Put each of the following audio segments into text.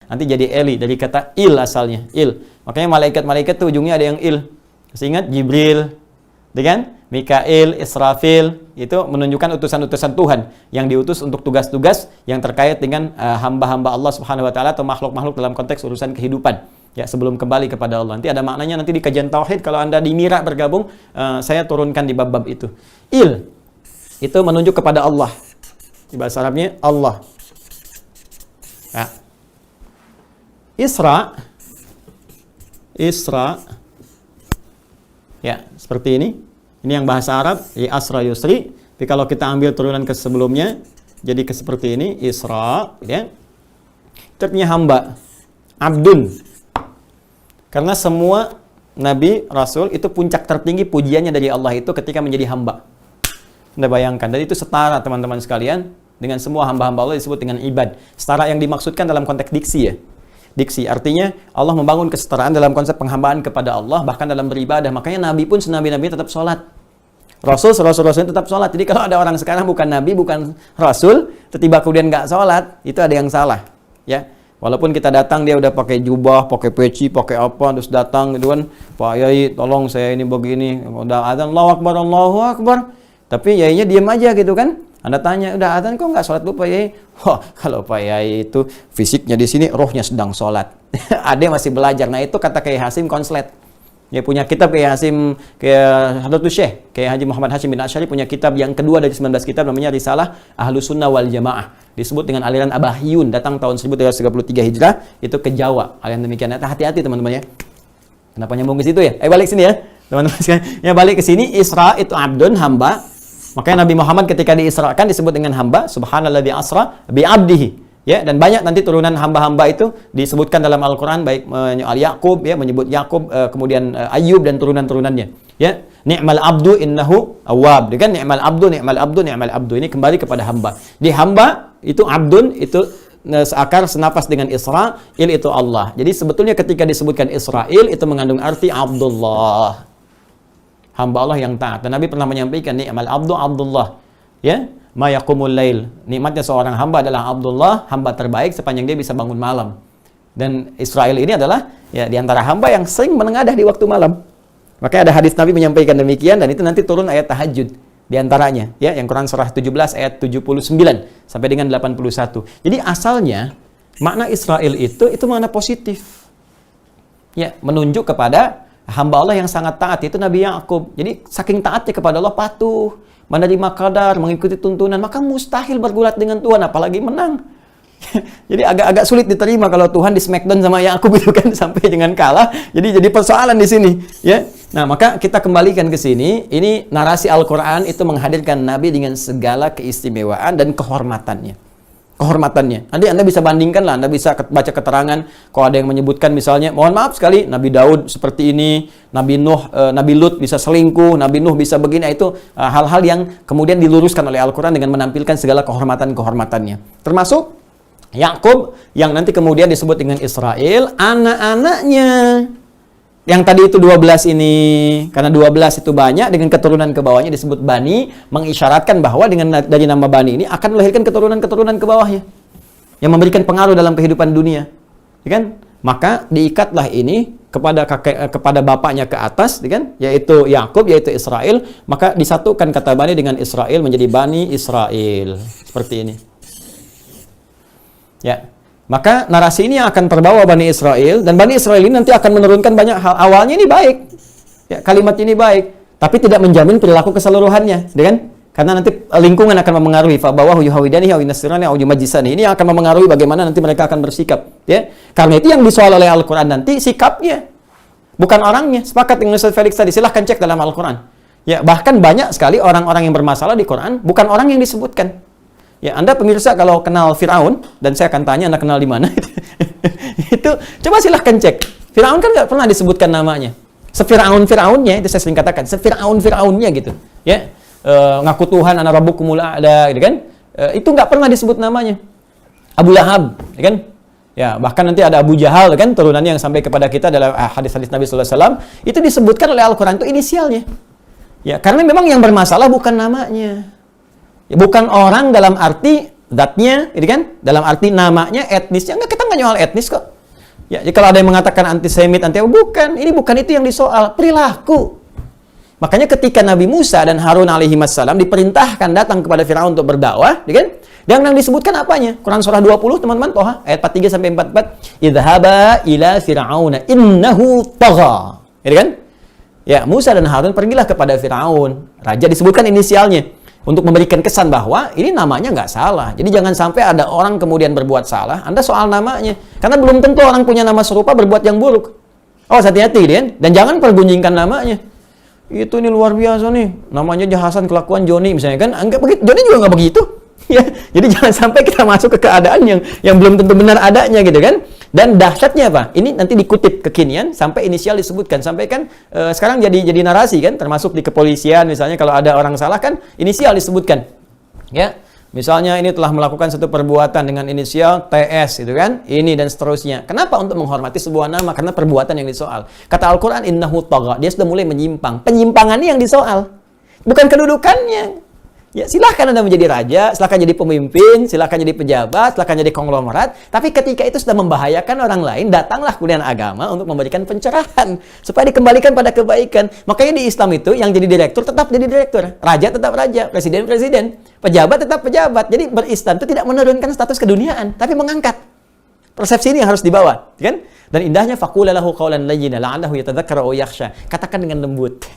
nanti jadi Eli dari kata il asalnya, il. Makanya malaikat-malaikat tuh ujungnya ada yang il. Masih ingat Jibril, dengan Mikail, Israfil, itu menunjukkan utusan-utusan Tuhan yang diutus untuk tugas-tugas yang terkait dengan hamba-hamba Allah Subhanahu wa taala atau makhluk-makhluk dalam konteks urusan kehidupan. Ya, sebelum kembali kepada Allah. Nanti ada maknanya nanti di kajian tauhid kalau Anda di Mira bergabung, saya turunkan di bab-bab itu. Il itu menunjuk kepada Allah. Di bahasa Arabnya Allah. Ya. Isra. Ya, seperti ini. Ini yang bahasa Arab, Asra Yusri. Tapi kalau kita ambil turunan ke sebelumnya, jadi ke seperti ini, Isra, ya. Itu artinya hamba. Abdun. Karena semua Nabi, Rasul, itu puncak tertinggi pujiannya dari Allah itu ketika menjadi hamba. Anda bayangkan, dan itu setara teman-teman sekalian dengan semua hamba-hamba Allah disebut dengan ibad. Setara yang dimaksudkan dalam konteks diksi ya. Diksi artinya Allah membangun kesetaraan dalam konsep penghambaan kepada Allah, bahkan dalam beribadah. Makanya Nabi pun senabi-nabi tetap sholat. Rasul tetap sholat. Jadi kalau ada orang sekarang bukan Nabi, bukan Rasul, tiba-tiba kemudian nggak sholat, itu ada yang salah. Ya. Walaupun kita datang dia udah pakai jubah, pakai peci, pakai apa, terus datang gitu kan, Pak Yai tolong saya ini begini, udah azan Allahu Akbar. Tapi Yainya diam aja gitu kan. Anda tanya, udah azan kok nggak sholat dulu Pak Yai? Wah, kalau Pak Yai itu fisiknya di sini, rohnya sedang sholat. Ada masih belajar. Nah itu kata Kiai Hasim konslet. Dia punya kitab Kiai Hasim, kayak Hadratus Syekh, kayak Haji Muhammad Hashim bin Asy'ari punya kitab yang kedua dari 19 kitab namanya Risalah Ahlus Sunnah wal Jamaah. Disebut dengan aliran Abahyun, datang tahun 1333 Hijrah, itu ke Jawa. Aliran demikian. Hati-hati teman-teman ya. Kenapa nyambung ke situ ya? Balik sini ya. Teman-teman sekalian. Ya balik ke sini, Isra itu abdun, hamba. Makanya Nabi Muhammad ketika diisrakan disebut dengan hamba, subhanalladzi asra bi 'abdihi. Ya, dan banyak nanti turunan hamba-hamba itu disebutkan dalam Al-Qur'an, baik Al-Yaqub ya, menyebut Yakub, kemudian Ayub dan turunan-turunannya. Ya, ni'mal abdu innahu awwab. Kan ni'mal abdu. Ini kembali kepada hamba. Di hamba itu abdun itu seakar senapas dengan Israil itu Allah. Jadi sebetulnya ketika disebutkan Israil itu mengandung arti Abdullah. Hamba Allah yang taat. Dan Nabi pernah menyampaikan ni'mal abdu Abdullah. Ya, ma yaqumul lail. Nikmatnya seorang hamba adalah Abdullah, hamba terbaik sepanjang dia bisa bangun malam. Dan Israil ini adalah ya di antara hamba yang sering menengadah di waktu malam. Makanya ada hadis Nabi menyampaikan demikian, dan itu nanti turun ayat tahajud di antaranya ya, yang Quran surah 17 ayat 79 sampai dengan 81. Jadi asalnya makna Israil itu makna positif. Ya, menunjuk kepada hamba Allah yang sangat taat, itu Nabi Yakub. Jadi saking taatnya kepada Allah, patuh, menerima qadar, mengikuti tuntunan, maka mustahil bergulat dengan Tuhan, apalagi menang. Jadi agak sulit diterima kalau Tuhan di smackdown sama Yakub itu kan sampai dengan kalah. Jadi persoalan di sini, ya. Nah, maka kita kembalikan ke sini. Ini narasi Al-Qur'an itu menghadirkan Nabi dengan segala keistimewaan dan kehormatannya. Nanti Anda bisa bandingkan lah, Anda bisa baca keterangan kalau ada yang menyebutkan misalnya, mohon maaf sekali, Nabi Daud seperti ini, Nabi Nuh, Nabi Lut bisa selingkuh, Nabi Nuh bisa begini, itu hal-hal yang kemudian diluruskan oleh Al-Qur'an dengan menampilkan segala kehormatannya. Termasuk Yakub yang nanti kemudian disebut dengan Israil, anak-anaknya. Yang tadi itu 12 ini, karena 12 itu banyak, dengan keturunan ke bawahnya disebut Bani, mengisyaratkan bahwa dengan dari nama Bani ini akan melahirkan keturunan-keturunan ke bawahnya yang memberikan pengaruh dalam kehidupan dunia. Ya kan? Maka diikatlah ini kepada bapaknya ke atas, ya kan? Yaitu Yakub, yaitu Israil, maka disatukan kata Bani dengan Israil menjadi Bani Israil. Seperti ini. Ya. Maka narasi ini akan terbawa Bani Israil, dan Bani Israil ini nanti akan menurunkan banyak hal. Awalnya ini baik, ya, kalimat ini baik, tapi tidak menjamin perilaku keseluruhannya, ya kan? Karena nanti lingkungan akan mempengaruhi. Fabawahu yuhawidani aw yunasirani aw yumajjisani. Ini akan mempengaruhi bagaimana nanti mereka akan bersikap, ya. Karena itu yang disoal oleh Al-Qur'an nanti sikapnya, bukan orangnya. Sepakat dengan Ustaz Felix tadi, silahkan cek dalam Al-Qur'an. Ya, bahkan banyak sekali orang-orang yang bermasalah di Quran bukan orang yang disebutkan. Ya, Anda pemirsa kalau kenal Firaun, dan saya akan tanya Anda kenal di mana, itu coba silahkan cek. Firaun kan nggak pernah disebutkan namanya. Sefiraun-Firaunnya, itu saya sering katakan, sefiraun-Firaunnya gitu. Ya, ngaku Tuhan, ana rabbukumul a'la, gitu kan? Itu nggak pernah disebut namanya. Abu Lahab, ya kan? Ya, bahkan nanti ada Abu Jahal, kan? Turunannya yang sampai kepada kita dalam hadis-hadis Nabi sallallahu alaihi wasallam, itu disebutkan oleh Al-Qur'an itu inisialnya. Ya, karena memang yang bermasalah bukan namanya. Ya, bukan orang dalam arti zatnya, ini kan, dalam arti namanya, etnisnya, enggak, kita nggak nyoal etnis kok. Ya, jadi kalau ada yang mengatakan antisemit, bukan, ini bukan itu yang disoal, perilaku. Makanya ketika Nabi Musa dan Harun alaihi wassalam diperintahkan datang kepada Firaun untuk berdakwah, ya kan? Dan yang disebutkan apanya? Quran surah 20, teman-teman, Toha, ayat 43 sampai 44. Idhaba ila fir'auna innahu tagha. Ya kan? Ya, Musa dan Harun pergilah kepada Firaun. Raja disebutkan inisialnya untuk memberikan kesan bahwa ini namanya nggak salah. Jadi jangan sampai ada orang kemudian berbuat salah, Anda soal namanya. Karena belum tentu orang punya nama serupa berbuat yang buruk. Oh, hati-hati, kan? Dan jangan pergunjingkan namanya. Itu ini luar biasa nih, namanya Hasan kelakuan Joni misalnya kan, enggak begitu, Joni juga nggak begitu. Ya, jadi jangan sampai kita masuk ke keadaan yang belum tentu benar adanya gitu kan. Dan dahsyatnya apa? Ini nanti dikutip kekinian sampai inisial disebutkan, sampai kan sekarang jadi narasi kan, termasuk di kepolisian misalnya kalau ada orang salah kan inisial disebutkan. Ya. Misalnya ini telah melakukan satu perbuatan dengan inisial TS itu kan, ini dan seterusnya. Kenapa? Untuk menghormati sebuah nama, karena perbuatan yang disoal. Kata Al-Qur'an innahu tagha, dia sudah mulai menyimpang. Penyimpangannya yang disoal, bukan kedudukannya. Ya, silahkan Anda menjadi raja, silahkan jadi pemimpin, silahkan jadi pejabat, silahkan jadi konglomerat. Tapi ketika itu sudah membahayakan orang lain, datanglah kemudian agama untuk memberikan pencerahan supaya dikembalikan pada kebaikan. Makanya di Islam itu yang jadi direktur tetap jadi direktur, raja tetap raja, presiden presiden, pejabat tetap pejabat. Jadi berislam itu tidak menurunkan status keduniaan, tapi mengangkat. Persepsi ini yang harus dibawa, kan? Dan indahnya faqula lahu qawlan layyinan la'allahu yatadzakkara aw yakhsha. Katakan dengan lembut,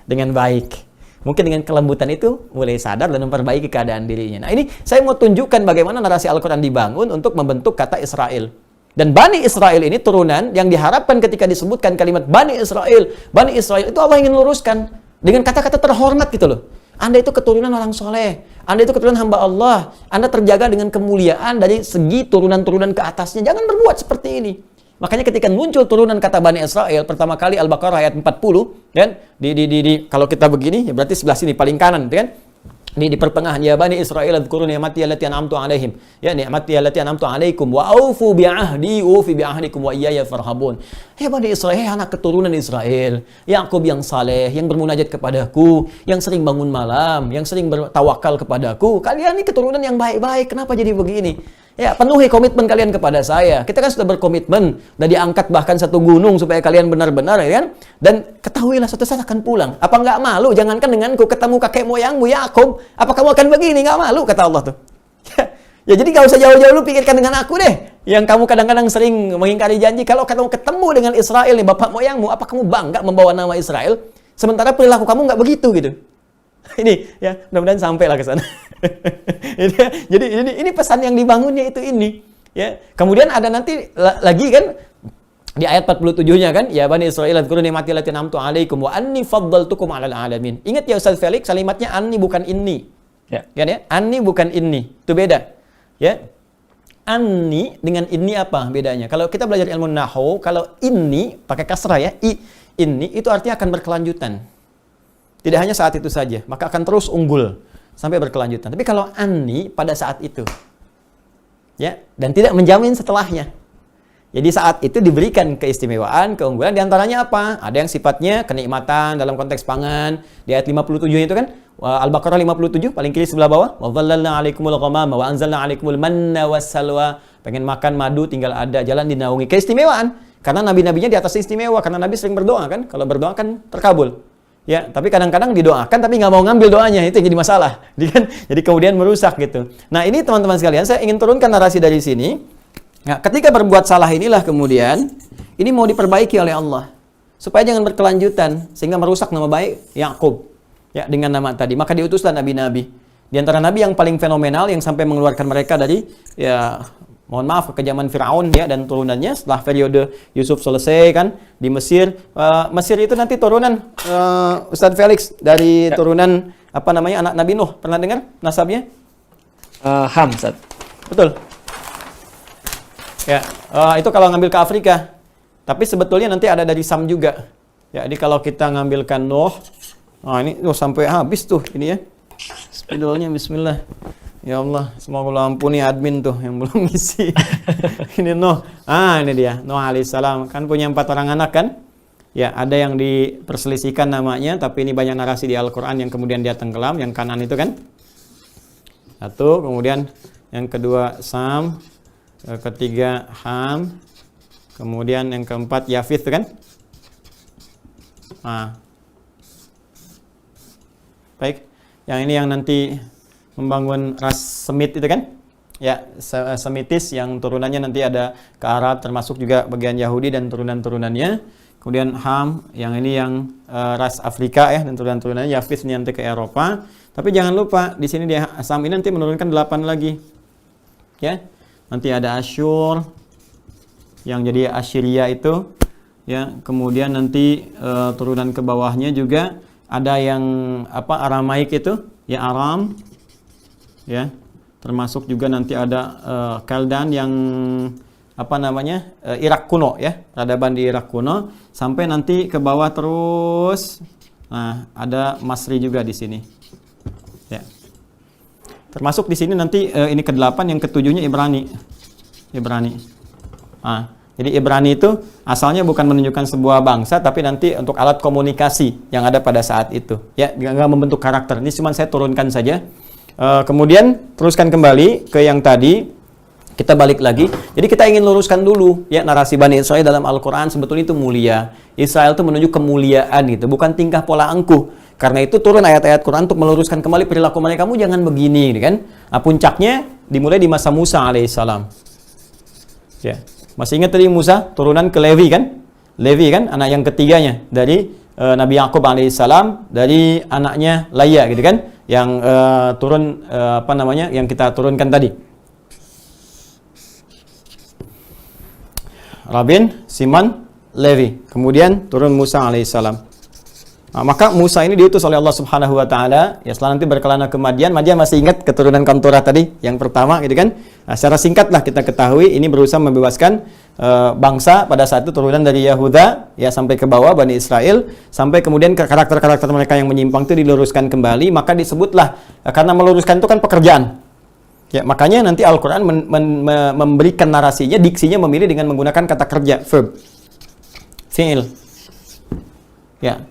dengan baik. Mungkin dengan kelembutan itu mulai sadar dan memperbaiki keadaan dirinya. Nah, ini saya mau tunjukkan bagaimana narasi Al-Quran dibangun untuk membentuk kata Israel. Dan Bani Israel ini turunan yang diharapkan ketika disebutkan kalimat Bani Israel itu Allah ingin luruskan dengan kata-kata terhormat gitu loh. Anda itu keturunan orang soleh, Anda itu keturunan hamba Allah, Anda terjaga dengan kemuliaan dari segi turunan-turunan ke atasnya. Jangan berbuat seperti ini. Makanya ketika muncul turunan kata Bani Israel pertama kali Al-Baqarah ayat 40 kan kalau kita begini ya berarti sebelah sini paling kanan kan di pertengahan ya Bani Israel dzkuru ni'mati allati an'amtu 'alaihim ya ni'mati allati an'amtu 'alaikum wa aufu bi 'ahdi ufi bi 'ahdikum wa iyaya farhabun. Hai Bani Israel, anak keturunan Israel, Yakub yang saleh, yang bermunajat kepadaku, yang sering bangun malam, yang sering bertawakal kepadaku. Kalian ini keturunan yang baik-baik, kenapa jadi begini? Ya, penuhi komitmen kalian kepada saya. Kita kan sudah berkomitmen, sudah diangkat bahkan satu gunung supaya kalian benar-benar, ya kan? Dan ketahuilah suatu saat akan pulang. Apa nggak malu? Jangankan denganku, ketemu kakek moyangmu Yakub. Apa kamu akan begini? Nggak malu, kata Allah tuh. Ya, jadi nggak usah jauh-jauh lu pikirkan dengan aku deh. Yang kamu kadang-kadang sering mengingkari janji. Kalau kamu ketemu dengan Israel nih, bapak moyangmu, apa kamu bangga membawa nama Israel? Sementara perilaku kamu nggak begitu gitu. Ini ya, mudah-mudahan sampailah ke sana. Jadi ini pesan yang dibangunnya itu ini ya. Kemudian ada nanti lagi kan di ayat 47-nya kan, ya Bani Israil dzkuru ni'mati allati an'amtu 'alaikum wa anni faddaltukum 'alal 'alamin. Ingat ya Ustaz Felix, kalimatnya anni bukan inni. Ya. Kan ya? Anni bukan inni. Itu beda. Ya. Anni dengan inni apa bedanya? Kalau kita belajar ilmu nahwu, kalau inni pakai kasrah ya, inni itu artinya akan berkelanjutan. Tidak hanya saat itu saja, maka akan terus unggul sampai berkelanjutan. Tapi kalau anni pada saat itu, ya, dan tidak menjamin setelahnya. Jadi saat itu diberikan keistimewaan, keunggulan, diantaranya apa? Ada yang sifatnya kenikmatan dalam konteks pangan, di ayat 57 itu kan, Al-Baqarah 57, paling kiri sebelah bawah, wa dhallalna 'alaikumul ghamama wa anzalna 'alaikumul manna wassalwa. Pengen makan madu tinggal ada, jalan dinaungi. Keistimewaan, karena nabi-nabinya di atas istimewa, karena nabi sering berdoa kan, kalau berdoa kan terkabul. Ya, tapi kadang-kadang didoakan tapi nggak mau ngambil doanya, itu yang jadi masalah. Jadi kemudian merusak gitu. Nah, ini teman-teman sekalian, saya ingin turunkan narasi dari sini. Nah, ketika berbuat salah inilah kemudian ini mau diperbaiki oleh Allah supaya jangan berkelanjutan sehingga merusak nama baik Yakub. Ya, dengan nama tadi. Maka diutuslah nabi-nabi. Di antara nabi yang paling fenomenal yang sampai mengeluarkan mereka dari ya mohon maaf kekejaman Firaun ya dan turunannya setelah periode Yusuf selesai kan di Mesir. Mesir itu nanti turunan Ustadz Felix dari turunan apa namanya anak Nabi Nuh. Pernah dengar nasabnya? Ham, Ustadz. Betul. Ya, itu kalau ngambil ke Afrika. Tapi sebetulnya nanti ada dari Sam juga. Ya, jadi kalau kita ngambilkan Nuh, nah ini sampai habis tuh ini ya. Spidolnya bismillah. Ya Allah, semoga Allah ampuni admin tuh yang belum ngisi. Ini Nuh. Ini dia, Nuh alaihissalam. Kan punya 4 orang anak kan? Ya, ada yang diperselisihkan namanya, tapi ini banyak narasi di Al-Quran yang kemudian dia tenggelam, yang kanan itu kan. Satu, kemudian yang kedua Sam, ketiga Ham, kemudian yang keempat Yafith kan? Baik, yang ini yang nanti membangun ras Semit itu kan? Ya, Semitis yang turunannya nanti ada ke Arab, termasuk juga bagian Yahudi dan turunan-turunannya. Kemudian Ham, yang ini yang ras Afrika ya, dan turunan-turunannya. Yafith ini nanti ke Eropa. Tapi jangan lupa, di sini dia Sam ini nanti menurunkan 8 lagi. Ya, nanti ada Asyur, yang jadi Assyria itu. Ya, kemudian nanti turunan ke bawahnya juga ada yang Aramaik itu, ya Aram. Ya. Termasuk juga nanti ada Kaldan yang Irak kuno ya, peradaban di Irak kuno, sampai nanti ke bawah terus. Nah, ada Masri juga di sini. Ya. Termasuk di sini nanti ini ke-8, yang ke-7-nya Ibrani. Jadi Ibrani itu asalnya bukan menunjukkan sebuah bangsa, tapi nanti untuk alat komunikasi yang ada pada saat itu. Ya, nggak membentuk karakter. Ini cuma saya turunkan saja. Kemudian teruskan kembali ke yang tadi, kita balik lagi. Jadi kita ingin luruskan dulu ya, narasi Bani Israel dalam Al-Quran sebetulnya itu mulia. Israel itu menuju kemuliaan gitu, bukan tingkah pola angkuh. Karena itu turun ayat-ayat Quran untuk meluruskan kembali perilaku mereka. Kamu jangan begini gitu kan. Nah, puncaknya dimulai di masa Musa alaihissalam. Ya, masih ingat tadi Musa turunan ke Levi kan? Levi kan anak yang ketiganya dari Nabi Yakub alaihissalam, dari anaknya Laya gitu kan, yang turun yang kita turunkan tadi. Rabin, Siman, Levi. Kemudian turun Musa alaihissalam. Nah, maka Musa ini diutus oleh Allah Subhanahu wa taala ya, setelah nanti berkelana ke Madian. Madian masih ingat keturunan Kantorah tadi yang pertama gitu kan. Nah, secara singkatlah kita ketahui ini berusaha membebaskan bangsa pada saat itu turunan dari Yahuda ya, sampai ke bawah Bani Israel, sampai kemudian karakter-karakter mereka yang menyimpang itu diluruskan kembali. Maka disebutlah karena meluruskan itu kan pekerjaan. Ya, makanya nanti Al-Qur'an memberikan narasinya, diksinya memilih dengan menggunakan kata kerja, verb. Fi'il. Ya.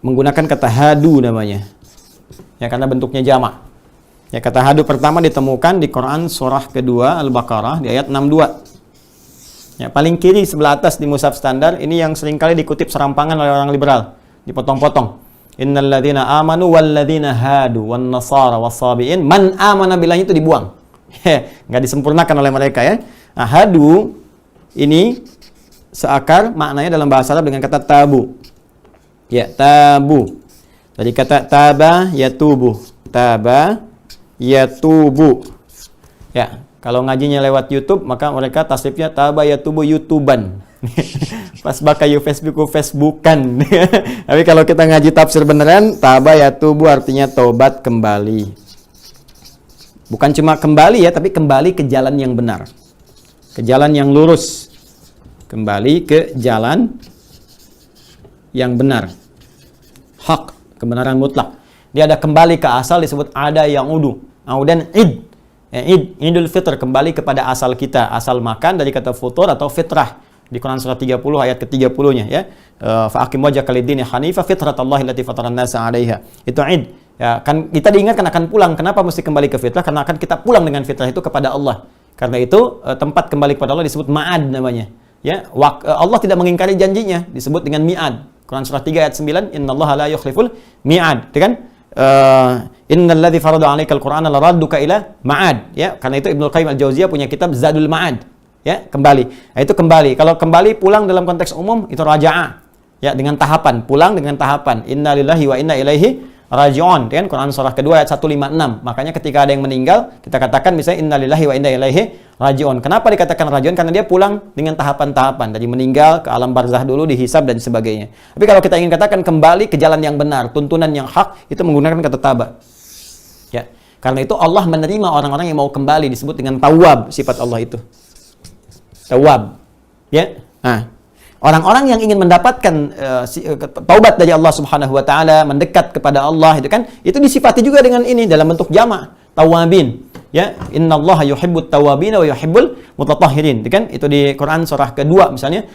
Menggunakan kata hadu namanya. Ya, karena bentuknya jamak. Ya, kata hadu pertama ditemukan di Quran surah kedua Al-Baqarah di ayat 62. Ya, paling kiri sebelah atas di mushaf standar, ini yang seringkali dikutip serampangan oleh orang liberal, dipotong-potong. Innal ladzina amanu wal ladzina hadu wan nasara was-sabiin, man amana bilahnya itu dibuang. Enggak disempurnakan oleh mereka ya. Nah, hadu ini seakar maknanya dalam bahasa Arab dengan kata tabu. Ya, tabu. Dari kata taba yatubu. Taba yatubu. Ya, kalau ngajinya lewat YouTube, maka mereka tasrifnya taba yatubu YouTuban. Pas baka Facebookan. Tapi kalau kita ngaji tafsir beneran, taba yatubu artinya tobat kembali. Bukan cuma kembali ya, tapi kembali ke jalan yang benar. Ke jalan yang lurus. Kembali ke jalan yang benar. Hak, kebenaran mutlak. Dia ada kembali ke asal, disebut ada yang udu. Kemudian id. Idul Fitr, kembali kepada asal kita, asal makan dari kata futur atau fitrah di Quran surah 30 ayat ke-30-nya ya. Fa aqim wajhaka lid-dini hanifa fitratallahi allati fataran nasa 'alaiha. Itu id. Ya, kan kita diingatkan akan pulang. Kenapa mesti kembali ke fitrah? Karena akan kita pulang dengan fitrah itu kepada Allah. Karena itu tempat kembali kepada Allah disebut ma'ad namanya. Ya, Allah tidak mengingkari janjinya, disebut dengan mi'ad. Quran surah 3 ayat 9, innallaha la yukhliful mi'ad. Itu kan? Innalladzi farada 'alaikal qur'ana laradduka ila ma'ad, ya. Karena itu Ibnu Qayyim Al-Jauziyah punya kitab Zadul Ma'ad, ya, kembali. Nah, itu kembali. Kalau kembali pulang dalam konteks umum itu raja'a, ya, dengan tahapan, pulang dengan tahapan. Innalillahi wa inna ilaihi raji'un, kan Quran surah kedua ayat 156. Makanya ketika ada yang meninggal, kita katakan misalnya innalillahi wa inna ilaihi raji'un. Kenapa dikatakan raji'un? Karena dia pulang dengan tahapan-tahapan, dari meninggal ke alam barzah dulu, dihisab dan sebagainya. Tapi kalau kita ingin katakan kembali ke jalan yang benar, tuntunan yang hak, itu menggunakan kata taba. Ya, karena itu Allah menerima orang-orang yang mau kembali, disebut dengan tawwab, sifat Allah itu. Tawwab. Ya. Nah, orang-orang yang ingin mendapatkan taubat dari Allah Subhanahu wa taala, mendekat kepada Allah itu disifati juga dengan ini dalam bentuk jamak, tawabin. Ya, innallaha yuhibbut tawabin wa yuhibbul mutatahhirin. Itu kan itu di Quran surah kedua misalnya,